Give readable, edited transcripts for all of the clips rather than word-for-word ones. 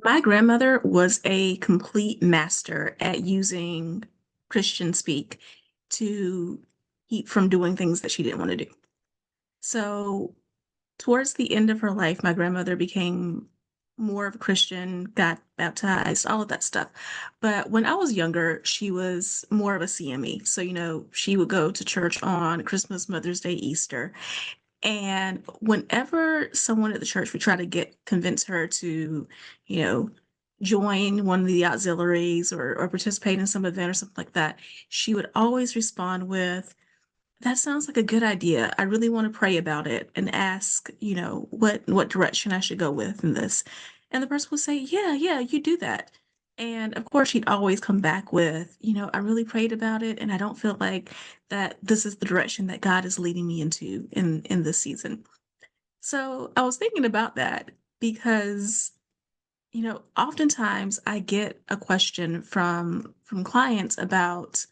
My grandmother was a complete master at using Christian speak to keep from doing things that she didn't want to do. So, towards the end of her life, my grandmother became more of a Christian, got baptized, all of that stuff. But when I was younger, she was more of a CME. So, she would go to church on Christmas, Mother's Day, Easter. And whenever someone at the church would try to convince her to, you know, join one of the auxiliaries or participate in some event or something like that, she would always respond with, "That sounds like a good idea. I really want to pray about it and ask, what direction I should go with in this." And the person would say, "Yeah, yeah, you do that." And of course, she'd always come back with, "I really prayed about it, and I don't feel like that this is the direction that God is leading me into in this season." So I was thinking about that because, oftentimes I get a question from clients about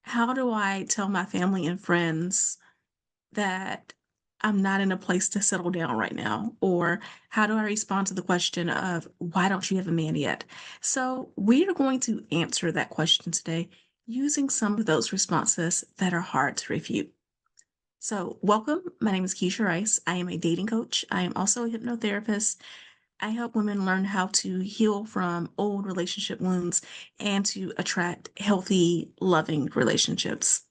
how do I tell my family and friends that I'm not in a place to settle down right now? Or how do I respond to the question of, why don't you have a man yet? So we are going to answer that question today using some of those responses that are hard to refute. So, welcome. My name is Keshia Rice. I am a dating coach. I am also a hypnotherapist. I help women learn how to heal from old relationship wounds and to attract healthy, loving relationships.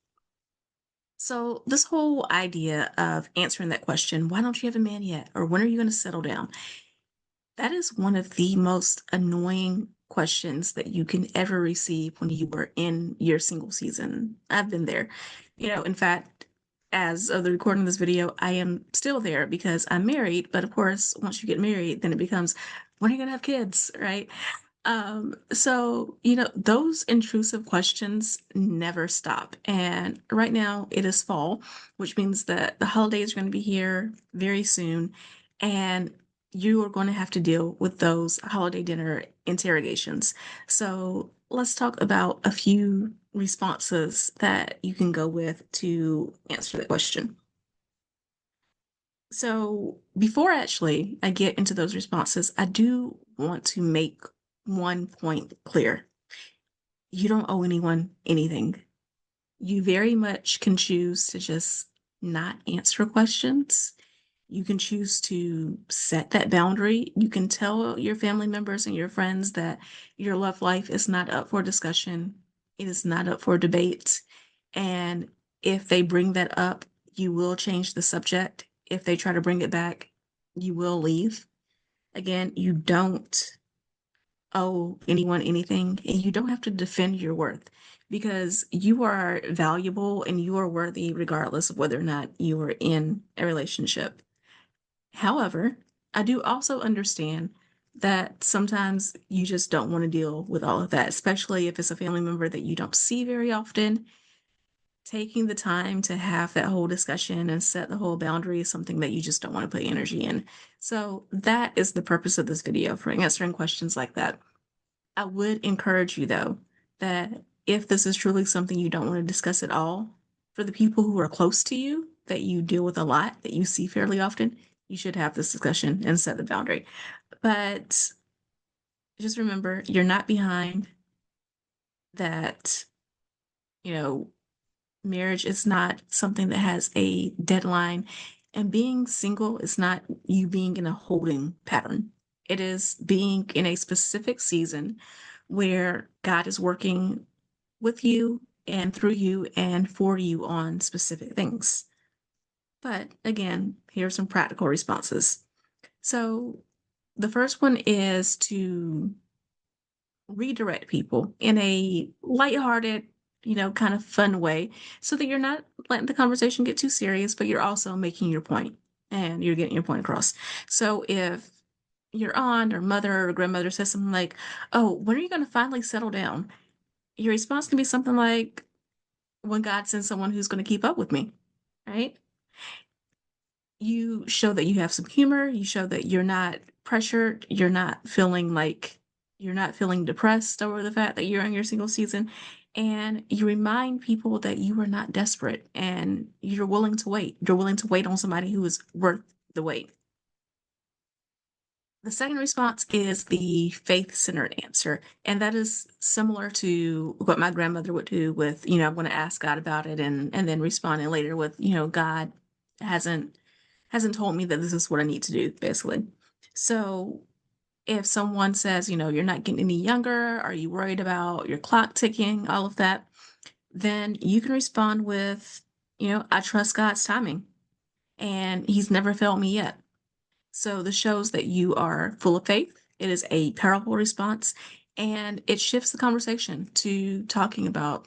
So, this whole idea of answering that question, why don't you have a man yet? Or when are you going to settle down? That is one of the most annoying questions that you can ever receive when you were in your single season. I've been there. In fact, as of the recording of this video, I am still there because I'm married. But of course, once you get married, then it becomes, when are you going to have kids? Right. So, those intrusive questions never stop. And right now it is fall, which means that the holidays are going to be here very soon. And you are going to have to deal with those holiday dinner interrogations. So let's talk about a few responses that you can go with to answer the question. So before actually I get into those responses, I do want to make one point clear. You don't owe anyone anything. You very much can choose to just not answer questions. You can choose to set that boundary. You can tell your family members and your friends that your love life is not up for discussion. It is not up for debate. And if they bring that up, you will change the subject. If they try to bring it back, you will leave. Again, you don't owe anyone anything, and you don't have to defend your worth because you are valuable and you are worthy regardless of whether or not you are in a relationship. However, I do also understand that sometimes you just don't want to deal with all of that, especially if it's a family member that you don't see very often. Taking the time to have that whole discussion and set the whole boundary is something that you just don't want to put energy in. So that is the purpose of this video, for answering questions like that. I would encourage you, though, that if this is truly something you don't want to discuss at all, for the people who are close to you, that you deal with a lot, that you see fairly often, you should have this discussion and set the boundary. But just remember, you're not behind, that, you know, marriage is not something that has a deadline, and being single is not you being in a holding pattern. It is being in a specific season where God is working with you and through you and for you on specific things. But again, here are some practical responses. So the first one is to redirect people in a lighthearted, kind of fun way so that you're not letting the conversation get too serious, but you're also making your point and you're getting your point across. So if your aunt or mother or grandmother says something like, "Oh, when are you going to finally settle down?" Your response can be something like, "When God sends someone who's going to keep up with me," right? You show that you have some humor, you show that you're not pressured, you're not feeling depressed over the fact that you're in your single season, and you remind people that you are not desperate and you're willing to wait. You're willing to wait on somebody who is worth the wait. The second response is the faith-centered answer, and that is similar to what my grandmother would do with, I'm going to ask God about it and then responding later with, God hasn't hasn't told me that this is what I need to do, basically. So if someone says, you're not getting any younger, are you worried about your clock ticking, all of that, then you can respond with, I trust God's timing and he's never failed me yet. So this shows that you are full of faith. It is a powerful response and it shifts the conversation to talking about,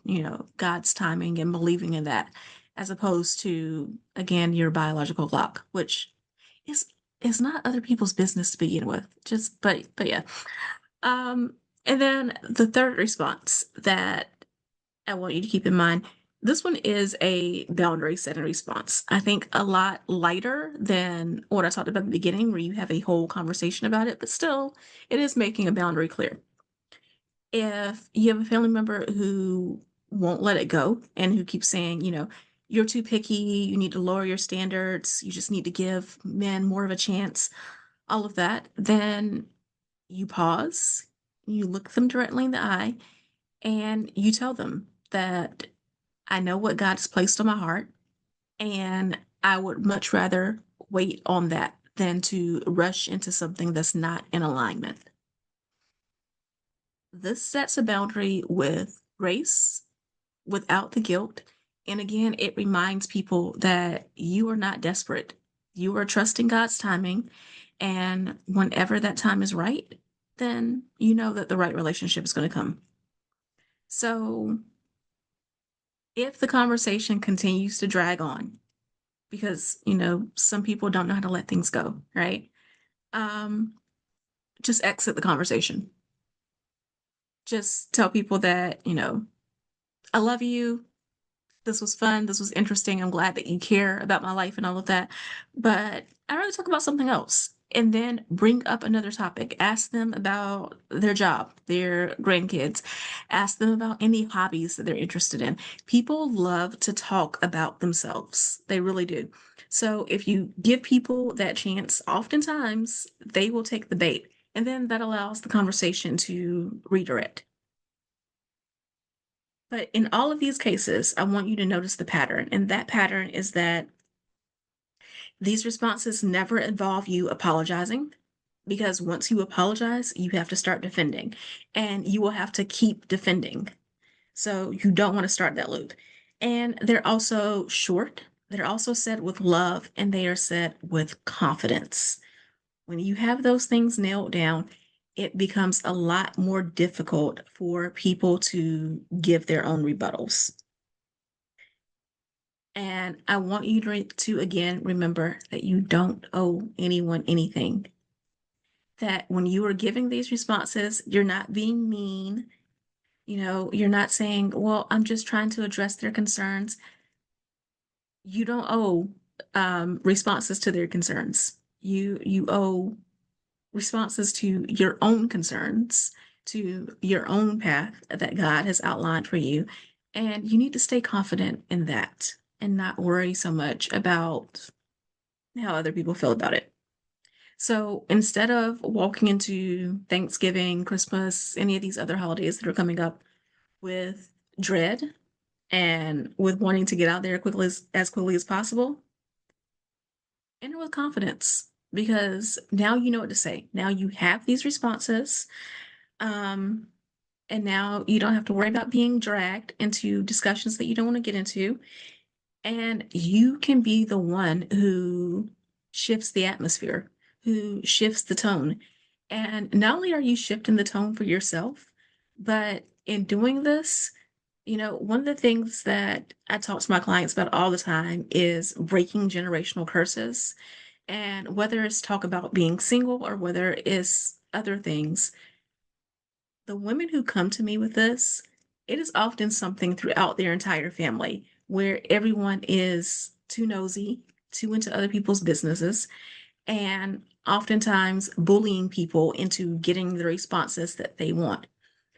God's timing and believing in that as opposed to, again, your biological clock, which is not other people's business to begin with. Just but yeah. Um and then the third response that I want you to keep in mind, this one is a boundary setting response. I think a lot lighter than what I talked about at the beginning, where you have a whole conversation about it, but still, it is making a boundary clear. If you have a family member who won't let it go and who keeps saying, you're too picky, you need to lower your standards, you just need to give men more of a chance, all of that, then you pause, you look them directly in the eye, and you tell them that I know what God has placed on my heart, and I would much rather wait on that than to rush into something that's not in alignment. This sets a boundary with grace, without the guilt. And again, it reminds people that you are not desperate. You are trusting God's timing. And whenever that time is right, then you know that the right relationship is going to come. So if the conversation continues to drag on, because some people don't know how to let things go, right? um just exit the conversation. Just tell people that I love you, this was fun, this was interesting, I'm glad that you care about my life and all of that, but I'd rather talk about something else. And then bring up another topic. Ask them about their job, their grandkids. Ask them about any hobbies that they're interested in. People love to talk about themselves. They really do. So if you give people that chance, oftentimes they will take the bait. And then that allows the conversation to redirect. But in all of these cases, I want you to notice the pattern. And that pattern is that these responses never involve you apologizing, because once you apologize, you have to start defending and you will have to keep defending. So you don't want to start that loop. And they're also short, they're also said with love, and they are said with confidence. When you have those things nailed down, it becomes a lot more difficult for people to give their own rebuttals. And I want you to again remember that you don't owe anyone anything. That when you are giving these responses, you're not being mean. You're not saying, well, I'm just trying to address their concerns. You don't owe responses to their concerns. You owe responses to your own concerns, to your own path that God has outlined for you. And you need to stay confident in that and not worry so much about how other people feel about it. So instead of walking into Thanksgiving, Christmas, any of these other holidays that are coming up with dread and with wanting to get out there as quickly as possible, enter with confidence, because now you know what to say. Now you have these responses. Um, and now you don't have to worry about being dragged into discussions that you don't want to get into. And you can be the one who shifts the atmosphere, who shifts the tone. And not only are you shifting the tone for yourself, but in doing this, one of the things that I talk to my clients about all the time is breaking generational curses. And whether it's talk about being single or whether it's other things, the women who come to me with this, it is often something throughout their entire family where everyone is too nosy, too into other people's businesses, and oftentimes bullying people into getting the responses that they want.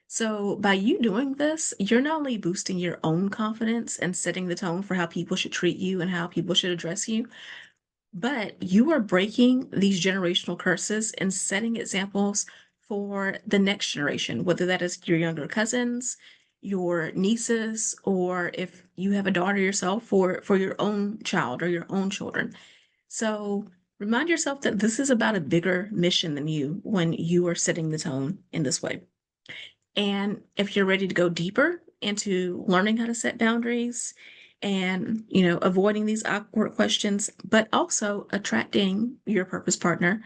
So, by you doing this, you're not only boosting your own confidence and setting the tone for how people should treat you and how people should address you, But you are breaking these generational curses and setting examples for the next generation, whether that is your younger cousins, your nieces, or if you have a daughter yourself, for your own child or your own children. So remind yourself that this is about a bigger mission than you when you are setting the tone in this way. And if you're ready to go deeper into learning how to set boundaries and, avoiding these awkward questions, but also attracting your purpose partner,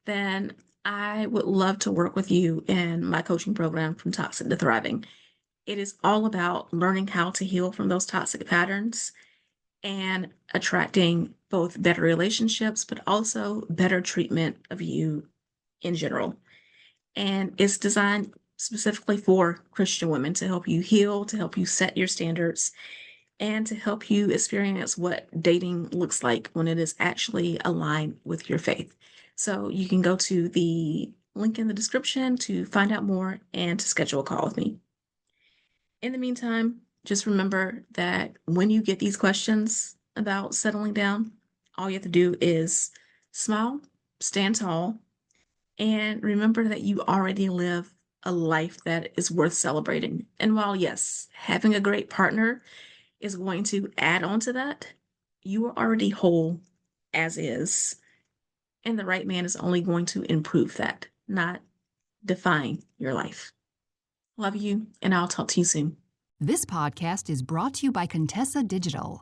then I would love to work with you in my coaching program, From Toxic to Thriving. It is all about learning how to heal from those toxic patterns and attracting both better relationships, but also better treatment of you in general. And it's designed specifically for Christian women to help you heal, to help you set your standards, and to help you experience what dating looks like when it is actually aligned with your faith. So you can go to the link in the description to find out more and to schedule a call with me. In the meantime, just remember that when you get these questions about settling down, all you have to do is smile, stand tall, and remember that you already live a life that is worth celebrating. And while, yes, having a great partner is going to add on to that, you are already whole as is. And the right man is only going to improve that, not define your life. Love you, and I'll talk to you soon. This podcast is brought to you by Contessa Digital.